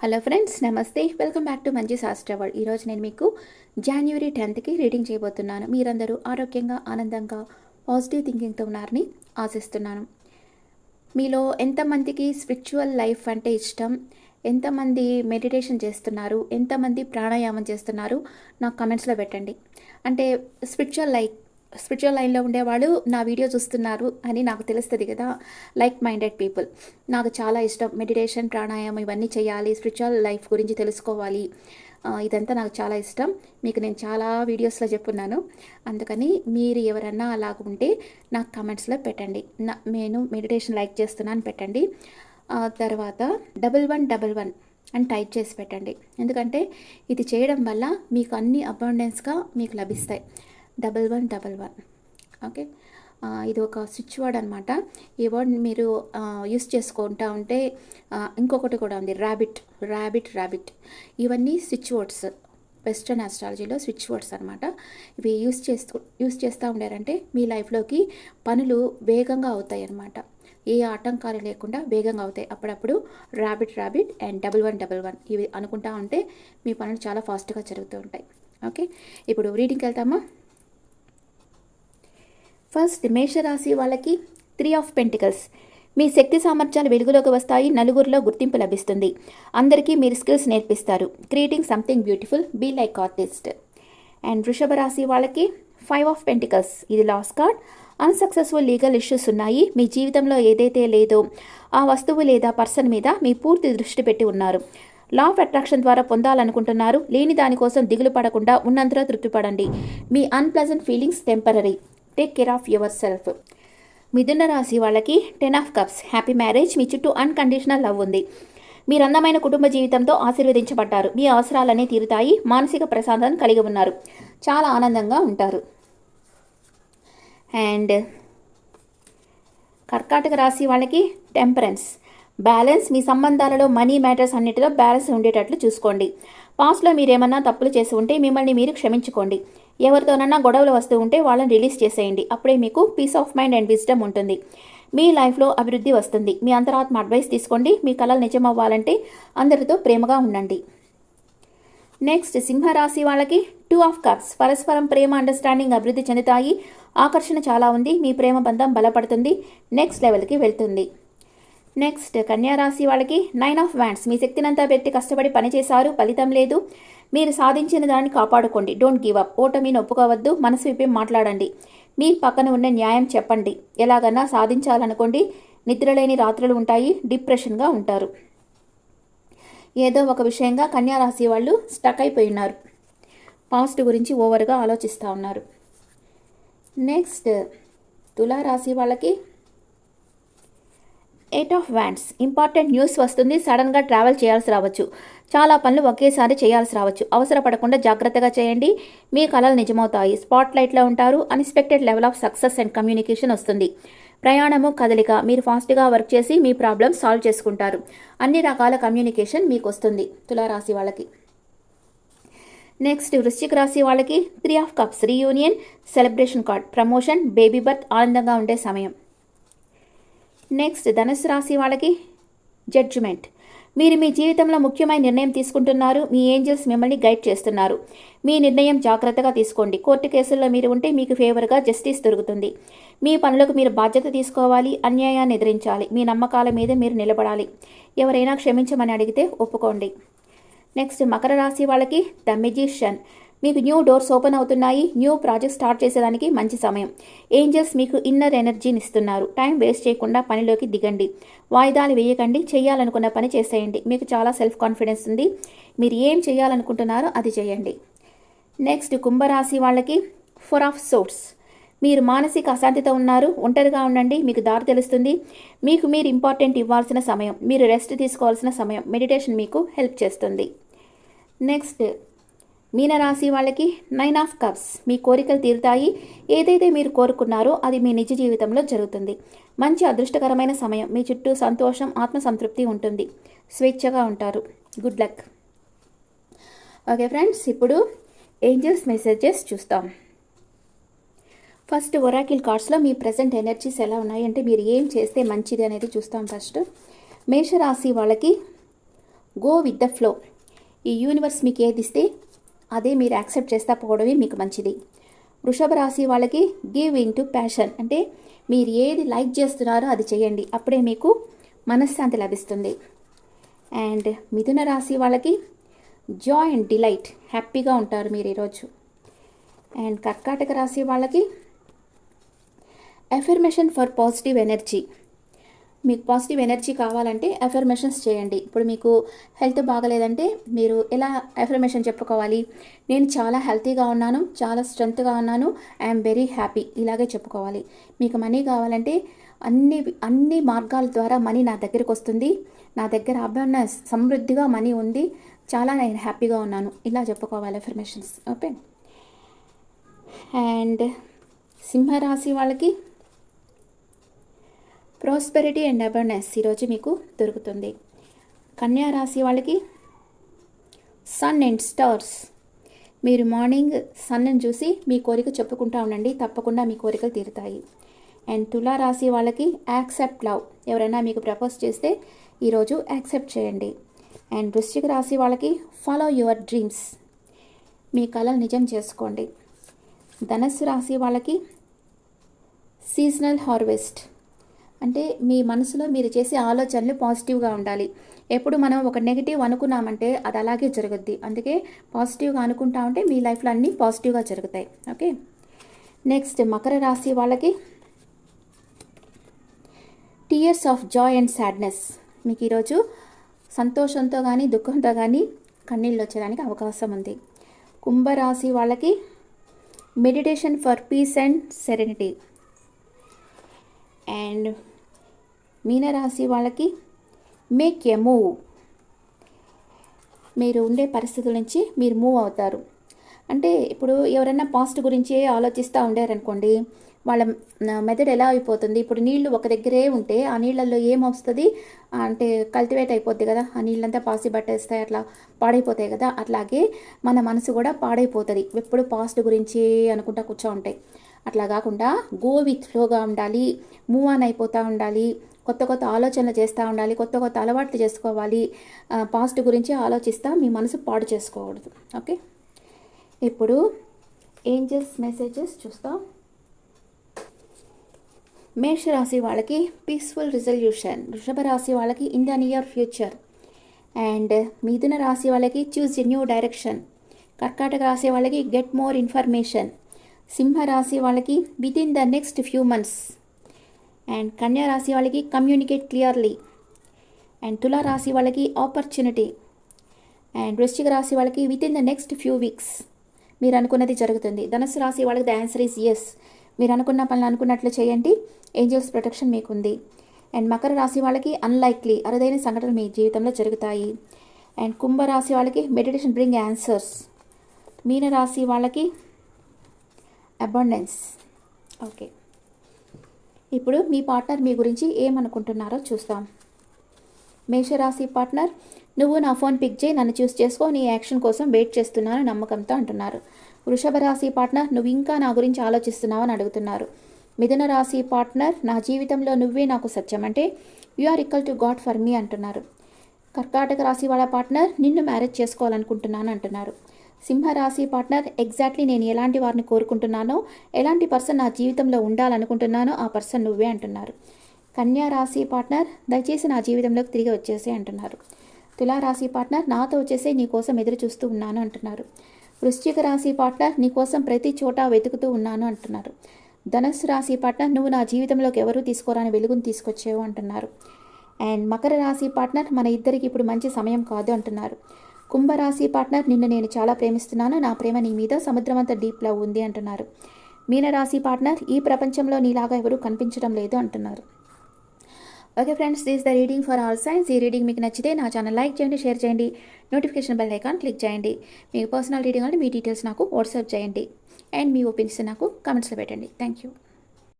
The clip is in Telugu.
హలో ఫ్రెండ్స్, నమస్తే. వెల్కమ్ బ్యాక్ టు మంచి శాస్త్ర వరల్డ్. ఈరోజు నేను మీకు జనవరి 10కి రీడింగ్ చేయబోతున్నాను. మీరందరూ ఆరోగ్యంగా, ఆనందంగా, పాజిటివ్ థింకింగ్తో ఉన్నారని ఆశిస్తున్నాను. మీలో ఎంతమందికి స్పిరిచువల్ లైఫ్ అంటే ఇష్టం, ఎంతమంది మెడిటేషన్ చేస్తున్నారు, ఎంతమంది ప్రాణాయామం చేస్తున్నారు, నాకు కమెంట్స్లో పెట్టండి. అంటే స్పిరిచువల్ లైన్లో ఉండేవాళ్ళు నా వీడియో చూస్తున్నారు అని నాకు తెలుస్తుంది కదా. లైక్ మైండెడ్ పీపుల్, నాకు చాలా ఇష్టం మెడిటేషన్, ప్రాణాయామం ఇవన్నీ చేయాలి, స్పిరిచువల్ లైఫ్ గురించి తెలుసుకోవాలి. ఇదంతా నాకు చాలా ఇష్టం. మీకు నేను చాలా వీడియోస్లో చెప్పున్నాను. అందుకని మీరు ఎవరన్నా అలాగ ఉంటే నాకు కమెంట్స్లో పెట్టండి. నేను మెడిటేషన్ లైక్ చేస్తున్నాను పెట్టండి. తర్వాత 1111 అని టైప్ చేసి పెట్టండి. ఎందుకంటే ఇది చేయడం వల్ల మీకు అన్ని అబండెన్స్గా మీకు లభిస్తాయి. 1111. ఓకే, ఇది ఒక స్విచ్ వర్డ్ అనమాట. ఈ వర్డ్ మీరు యూస్ చేసుకుంటా ఉంటే ఇంకొకటి కూడా ఉంది, ర్యాబిట్. ఇవన్నీ స్విచ్ వర్డ్స్. వెస్ట్రన్ ఆస్ట్రాలజీలో స్విచ్ వర్డ్స్ అనమాట. ఇవి యూస్ చేస్తూ ఉండారంటే మీ లైఫ్లోకి పనులు వేగంగా అవుతాయి అన్నమాట. ఏ ఆటంకాలు లేకుండా వేగంగా అవుతాయి. అప్పుడప్పుడు ర్యాబిట్ అండ్ 1111 ఇవి అనుకుంటా ఉంటే మీ పనులు చాలా ఫాస్ట్గా జరుగుతూ ఉంటాయి. ఓకే, ఇప్పుడు రీడింగ్కి వెళ్తామా. ఫస్ట్, మేషరాశి వాళ్ళకి 3 ఆఫ్ పెంటికల్స్. మీ శక్తి సామర్థ్యాలు వెలుగులోకి వస్తాయి. నలుగురిలో గుర్తింపు లభిస్తుంది. అందరికీ మీరు స్కిల్స్ నేర్పిస్తారు. Creating something beautiful, be like artist. And వృషభ రాశి వాళ్ళకి 5 ఆఫ్ పెంటికల్స్. ఇది loss card. Unsuccessful legal issues ఉన్నాయి. మీ జీవితంలో ఏదైతే లేదో ఆ వస్తువు లేదా పర్సన్ మీద మీ పూర్తి దృష్టి పెట్టి ఉన్నారు. లా ఆఫ్ అట్రాక్షన్ ద్వారా పొందాలనుకుంటున్నారు. లేని దానికోసం దిగులు పడకుండా ఉన్నంతలో తృప్తిపడండి. మీ unpleasant feelings temporary. Take care of yourself. మిథున రాశి వాళ్ళకి 10 ఆఫ్ కప్స్. Happy marriage. మీ చుట్టూ అన్కండిషనల్ లవ్ ఉంది. మీరు అందమైన కుటుంబ జీవితంతో ఆశీర్వదించబడ్డారు. మీ అవసరాలన్నీ తీరుతాయి. మానసిక ప్రశాంతతను కలిగి ఉన్నారు. చాలా ఆనందంగా ఉంటారు. అండ్ కర్కాటక రాశి వాళ్ళకి టెంపరెన్స్. బ్యాలెన్స్. మీ సంబంధాలలో మనీ మ్యాటర్స్ అన్నిటిలో బ్యాలెన్స్ ఉండేటట్లు చూసుకోండి. పాస్ట్లో మీరు ఏమన్నా తప్పులు చేసి ఉంటే మిమ్మల్ని మీరు క్షమించుకోండి. ఎవరితోనన్నా గొడవలు వస్తూ ఉంటే వాళ్ళని రిలీజ్ చేసేయండి. అప్పుడే మీకు peace of mind and wisdom ఉంటుంది. మీ లైఫ్లో అభివృద్ధి వస్తుంది. మీ అంతరాత్మ అడ్వైస్ తీసుకోండి. మీ కలలు నిజమవ్వాలంటే అందరితో ప్రేమగా ఉండండి. నెక్స్ట్, సింహరాశి వాళ్ళకి 2 ఆఫ్ కప్స్. పరస్పరం ప్రేమ, అండర్స్టాండింగ్ అభివృద్ధి చెందుతాయి. ఆకర్షణ చాలా ఉంది. మీ ప్రేమ బంధం బలపడుతుంది. నెక్స్ట్ లెవెల్కి వెళ్తుంది. నెక్స్ట్, కన్యారాశి వాళ్ళకి 9 ఆఫ్ వ్యాండ్స్. మీ శక్తినంతా పెట్టి కష్టపడి పనిచేశారు, ఫలితం లేదు. మీరు సాధించిన దాన్ని కాపాడుకోండి. Don't give up. ఓటమిని ఒప్పుకోవద్దు. మనసు విప్పి మాట్లాడండి. మీ పక్కన ఉన్న న్యాయం చెప్పండి. ఎలాగన్నా సాధించాలనుకోండి. నిద్రలేని రాత్రులు ఉంటాయి. డిప్రెషన్గా ఉంటారు. ఏదో ఒక విషయంగా కన్యారాశి వాళ్ళు స్టక్ అయిపోయి ఉన్నారు. పాస్ట్ గురించి ఓవర్గా ఆలోచిస్తూ ఉన్నారు. నెక్స్ట్, తులారాశి వాళ్ళకి 8 ఆఫ్ వ్యాండ్స్. ఇంపార్టెంట్ న్యూస్ వస్తుంది. సడన్గా ట్రావెల్ చేయాల్సి రావచ్చు. చాలా పనులు ఒకేసారి చేయాల్సి రావచ్చు. అవసరపడకుండా జాగ్రత్తగా చేయండి. మీ కలలు నిజమవుతాయి. స్పాట్ లైట్లో ఉంటారు. Unexpected level of success and communication వస్తుంది. ప్రయాణము, కదలిక. మీరు ఫాస్ట్గా వర్క్ చేసి మీ ప్రాబ్లమ్స్ సాల్వ్ చేసుకుంటారు. అన్ని రకాల కమ్యూనికేషన్ మీకు వస్తుంది తులారాశి వాళ్ళకి. నెక్స్ట్, వృశ్చిక రాశి వాళ్ళకి 3 of cups. Reunion, celebration card. Promotion, baby birth. ఆనందంగా ఉండే సమయం. నెక్స్ట్, ధనుసు రాశి వాళ్ళకి జడ్జిమెంట్. మీరు మీ జీవితంలో ముఖ్యమైన నిర్ణయం తీసుకుంటున్నారు. మీ ఏంజల్స్ మిమ్మల్ని గైడ్ చేస్తున్నారు. మీ నిర్ణయం జాగ్రత్తగా తీసుకోండి. కోర్టు కేసుల్లో మీరు ఉంటే మీకు ఫేవర్గా జస్టిస్ దొరుకుతుంది. మీ పనులకు మీరు బాధ్యత తీసుకోవాలి. అన్యాయాన్ని ఎదిరించాలి. మీ నమ్మకాల మీద మీరు నిలబడాలి. ఎవరైనా క్షమించమని అడిగితే ఒప్పుకోండి. నెక్స్ట్, మకర రాశి వాళ్ళకి ద మెజిషియన్. మీకు న్యూ డోర్స్ ఓపెన్ అవుతున్నాయి. న్యూ ప్రాజెక్ట్ స్టార్ట్ చేసేదానికి మంచి సమయం. ఏంజల్స్ మీకు ఇన్నర్ ఎనర్జీని ఇస్తున్నారు. టైం వేస్ట్ చేయకుండా పనిలోకి దిగండి. వాయిదాలు వేయకండి. చేయాలనుకున్న పని చేసేయండి. మీకు చాలా సెల్ఫ్ కాన్ఫిడెన్స్ ఉంది. మీరు ఏం చేయాలనుకుంటున్నారో అది చేయండి. నెక్స్ట్, కుంభరాశి వాళ్ళకి 4 ఆఫ్ సోర్డ్స్. మీరు మానసిక అశాంతితో ఉన్నారు. ఒంటరిగా ఉండండి. మీకు దారి తెలుస్తుంది. మీకు మీరు ఇంపార్టెంట్ ఇవ్వాల్సిన సమయం. మీరు రెస్ట్ తీసుకోవాల్సిన సమయం. మెడిటేషన్ మీకు హెల్ప్ చేస్తుంది. నెక్స్ట్, మీనరాశి వాళ్ళకి 9 ఆఫ్ కప్స్. మీ కోరికలు తీరుతాయి. ఏదైతే మీరు కోరుకున్నారో అది మీ నిజ జీవితంలో జరుగుతుంది. మంచి అదృష్టకరమైన సమయం. మీ చుట్టూ సంతోషం, ఆత్మసంతృప్తి ఉంటుంది. స్వేచ్ఛగా ఉంటారు. Good luck. ఓకే ఫ్రెండ్స్, ఇప్పుడు ఏంజల్స్ మెసేజెస్ చూస్తాం. ఫస్ట్, ఒరాకిల్ కార్డ్స్లో మీ ప్రజెంట్ ఎనర్జీస్ ఎలా ఉన్నాయి అంటే మీరు ఏం చేస్తే మంచిది అనేది చూస్తాం. ఫస్ట్, మేషరాశి వాళ్ళకి గో విత్ ద ఫ్లో. ఈ యూనివర్స్ మీకు ఏది ఇస్తే అదే మీరు యాక్సెప్ట్ చేస్తా పోవడమే మీకు మంచిది. వృషభ రాశి వాళ్ళకి గివ్ ఇన్ టు ప్యాషన్, అంటే మీరు ఏది లైక్ చేస్తున్నారో అది చేయండి, అప్పుడే మీకు మనశ్శాంతి లభిస్తుంది. అండ్ మిథున రాశి వాళ్ళకి జాయ్ అండ్ డిలైట్, హ్యాపీగా ఉంటారు మీరు ఈరోజు. అండ్ కర్కాటక రాశి వాళ్ళకి అఫర్మేషన్ ఫర్ పాజిటివ్ ఎనర్జీ. మీకు పాజిటివ్ ఎనర్జీ కావాలంటే అఫర్మేషన్స్ చేయండి. ఇప్పుడు మీకు హెల్త్ బాగలేదంటే మీరు ఎలా అఫర్మేషన్ చెప్పుకోవాలి? నేను చాలా హెల్తీగా ఉన్నాను, చాలా స్ట్రెంగ్త్గా ఉన్నాను, ఐఎమ్ వెరీ హ్యాపీ, ఇలాగే చెప్పుకోవాలి. మీకు మనీ కావాలంటే అన్ని మార్గాల ద్వారా మనీ నా దగ్గరికి వస్తుంది, నా దగ్గర అబండెన్స్ సమృద్ధిగా మనీ ఉంది, చాలా నేను హ్యాపీగా ఉన్నాను, ఇలా చెప్పుకోవాలి అఫర్మేషన్స్. ఓకే. అండ్ సింహరాశి వాళ్ళకి ప్రాస్పెరిటీ అండ్ అబండెన్స్ ఈరోజు మీకు దొరుకుతుంది. కన్యా రాశి వాళ్ళకి సన్ అండ్ స్టార్స్. మీరు మార్నింగ్ సన్ను చూసి మీ కోరిక చెప్పుకుంటూ ఉండండి, తప్పకుండా మీ కోరికలు తీరుతాయి. అండ్ తులా రాశి వాళ్ళకి యాక్సెప్ట్ లవ్. ఎవరైనా మీకు ప్రపోజ్ చేస్తే ఈరోజు యాక్సెప్ట్ చేయండి. అండ్ వృశ్చిక రాశి వాళ్ళకి ఫాలో యువర్ డ్రీమ్స్. మీ కలలు నిజం చేసుకోండి. ధనస్సు రాశి వాళ్ళకి సీజనల్ హార్వెస్ట్, అంటే మీ మనసులో మీరు చేసే ఆలోచనలు పాజిటివ్గా ఉండాలి. ఎప్పుడు మనం ఒక నెగిటివ్ అనుకున్నామంటే అది అలాగే జరుగుద్ది. అందుకే పాజిటివ్గా అనుకుంటా ఉంటే మీ లైఫ్లో అన్నీ పాజిటివ్గా జరుగుతాయి. ఓకే. నెక్స్ట్ మకర రాశి వాళ్ళకి tears of Joy and sadness. మీకు ఈరోజు సంతోషంతో కానీ దుఃఖంతో కానీ కన్నీళ్ళు వచ్చేదానికి అవకాశం ఉంది. కుంభరాశి వాళ్ళకి meditation for piece and serenity. And మీనరాశి వాళ్ళకి మేక్ ఎ మూవ్. మీరు ఉండే పరిస్థితుల నుంచి మీరు మూవ్ అవుతారు. అంటే ఇప్పుడు ఎవరైనా పాస్ట్ గురించి ఆలోచిస్తూ ఉండారనుకోండి, వాళ్ళ మెథడ్ ఎలా అయిపోతుంది? ఇప్పుడు నీళ్లు ఒక దగ్గరే ఉంటే ఆ నీళ్ళల్లో ఏమొస్తుంది అంటే కల్టివేట్ అయిపోద్ది కదా, ఆ నీళ్ళంతా పాసి పట్టేస్తాయి, అట్లా పాడైపోతాయి కదా. అట్లాగే మన మనసు కూడా పాడైపోతుంది ఎప్పుడు పాస్ట్ గురించి అనుకుంటా కూర్చో ఉంటాయి. అట్లా కాకుండా గో విత్ ఫ్లోగా ఉండాలి, మూవ్ ఆన్ అయిపోతూ ఉండాలి, కొత్త కొత్త ఆలోచనలు చేస్తూ ఉండాలి, కొత్త కొత్త అలవాట్లు చేసుకోవాలి. పాస్ట్ గురించి ఆలోచిస్తూ మీ మనసు పాడు చేసుకోకూడదు. ఓకే. ఇప్పుడు ఏంజల్స్ మెసేజెస్ చూస్తాం. మేషరాశి వాళ్ళకి పీస్ఫుల్ రిజల్యూషన్. వృషభ రాశి వాళ్ళకి in the near future. And మిథున రాశి వాళ్ళకి చూస్ ఎ న్యూ డైరెక్షన్. కర్కాటక రాశి వాళ్ళకి గెట్ మోర్ ఇన్ఫర్మేషన్. సింహరాశి వాళ్ళకి with in the next few months. And కన్యా రాశి వాళ్ళకి కమ్యూనికేట్ క్లియర్లీ. అండ్ తులా రాశి వాళ్ళకి ఆపర్చునిటీ. అండ్ వృశ్చిక రాశి వాళ్ళకి with in the next few weeks మీరు అనుకున్నది జరుగుతుంది. ధనుసు రాశి వాళ్ళకి ద ఆన్సర్ ఈజ్ ఎస్. మీరు అనుకున్న పనులు అనుకున్నట్లు చేయండి, ఏంజల్స్ ప్రొటెక్షన్ మీకుంది. అండ్ మకర రాశి వాళ్ళకి అన్లైక్లీ, అరుదైన సంఘటనలు మీ జీవితంలో జరుగుతాయి. అండ్ కుంభరాశి వాళ్ళకి మెడిటేషన్ బ్రింగ్ ఆన్సర్స్. మీన రాశి వాళ్ళకి అబండెన్స్. ఓకే. ఇప్పుడు మీ పార్ట్నర్ మీ గురించి ఏమనుకుంటున్నారో చూస్తాం. మేషరాశి పార్ట్నర్, నువ్వు నా ఫోన్ పిక్ చేయి, నన్ను చూస్ చేసుకో, నీ యాక్షన్ కోసం వెయిట్ చేస్తున్నాను నమ్మకంతో అంటున్నారు. వృషభ రాశి పార్ట్నర్, నువ్వు ఇంకా నా గురించి ఆలోచిస్తున్నావు అని అడుగుతున్నారు. మిథున రాశి పార్ట్నర్, నా జీవితంలో నువ్వే నాకు సత్యం, అంటే you are equal to God for me అంటున్నారు. కర్కాటక రాశి వాళ్ళ పార్ట్నర్, నిన్ను మ్యారేజ్ చేసుకోవాలనుకుంటున్నాను అంటున్నారు. సింహరాశి పార్ట్నర్, ఎగ్జాక్ట్లీ నేను ఎలాంటి వారిని కోరుకుంటున్నానో, ఎలాంటి పర్సన్ నా జీవితంలో ఉండాలనుకుంటున్నానో ఆ పర్సన్ నువ్వే అంటున్నారు. కన్యా రాశి పార్ట్నర్, దయచేసి నా జీవితంలోకి తిరిగి వచ్చేసే అంటున్నారు. తులారాశి పార్ట్నర్, నాతో వచ్చేసే నీ కోసం ఎదురు చూస్తూ ఉన్నాను అంటున్నారు. వృశ్చిక రాశి పార్ట్నర్, నీ కోసం ప్రతి చోట వెతుకుతూ ఉన్నాను అంటున్నారు. ధనస్సు రాశి పార్ట్నర్, నువ్వు నా జీవితంలోకి ఎవరూ తీసుకోరాని వెలుగును తీసుకొచ్చేవు అంటున్నారు. అండ్ మకర రాశి పార్ట్నర్, మన ఇద్దరికి ఇప్పుడు మంచి సమయం కాదు అంటున్నారు. కుంభరాశి పార్ట్నర్, నిన్ను నేను చాలా ప్రేమిస్తున్నాను, నా ప్రేమ నీ మీద సముద్రం అంత డీప్ లవ్ ఉంది అంటున్నారు. మీనరాశి పార్ట్నర్, ఈ ప్రపంచంలో నీలాగా ఎవరూ కనిపించడం లేదు అంటున్నారు. Okay friends, this the reading for all science. ఈ రీడింగ్ మీకు నచ్చితే నా ఛానల్ లైక్ చేయండి, షేర్ చేయండి, నోటిఫికేషన్ బెల్ ఐకాన్ క్లిక్ చేయండి. మీకు పర్సనల్ రీడింగ్ అంటే మీ డీటెయిల్స్ నాకు వాట్సాప్ చేయండి అండ్ మీ ఒపీనియన్స్ నాకు కామెంట్స్లో పెట్టండి. Thank you.